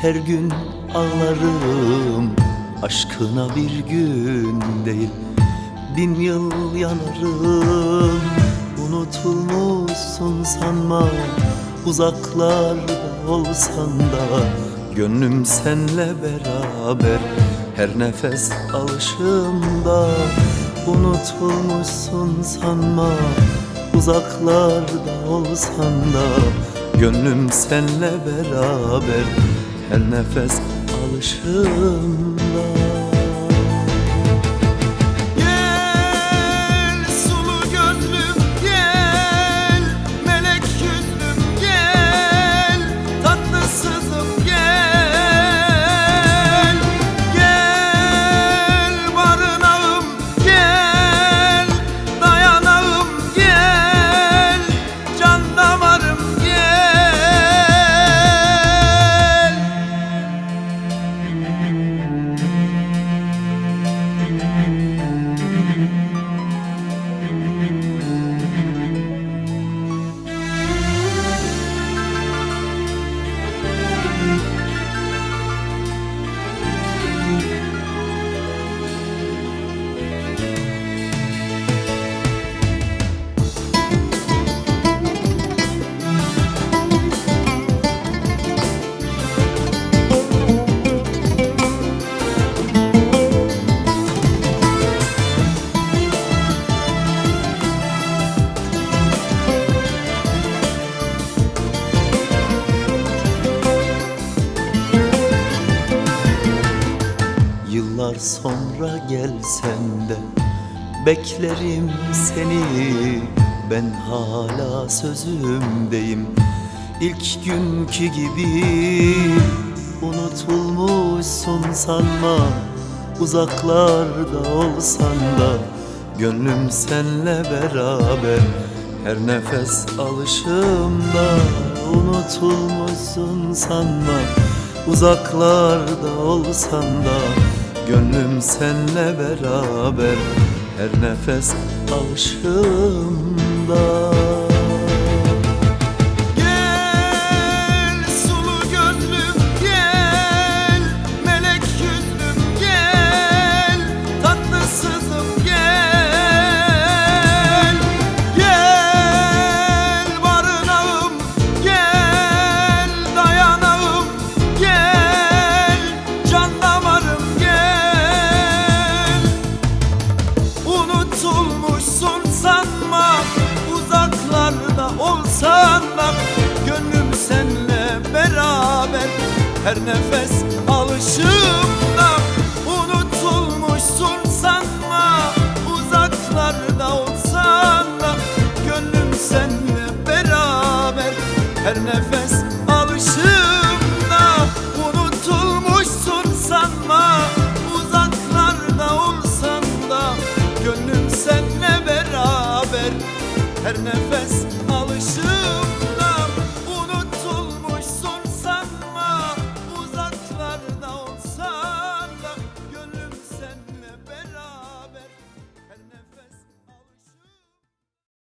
her gün ağlarım. Aşkına bir gün değil 1000 yıl yanarım. Unutulmuşsun sanma, uzaklarda olsan da gönlüm senle beraber, her nefes alışımda. Unutulmuşsun sanma, uzaklarda olsan da gönlüm senle beraber, her nefes alışımda. Yıllar sonra gelsen de beklerim seni. Ben hala sözümdeyim, ilk günkü gibi. Unutulmuşsun sanma, uzaklarda olsan da gönlüm senle beraber, her nefes alışımda. Unutulmuşsun sanma, uzaklarda olsan da gönlüm senle beraber, her nefes alışımda. Unutulmuşsun sanma, uzaklarda olsan da gönlüm seninle beraber, her nefes alışımda. Unutulmuşsun sanma, uzaklarda olsan da gönlüm seninle beraber, her nefes alışımda. Unutulmuşsun sanma, uzaklarda olsan da gönlüm seninle beraber, her nefes alışım.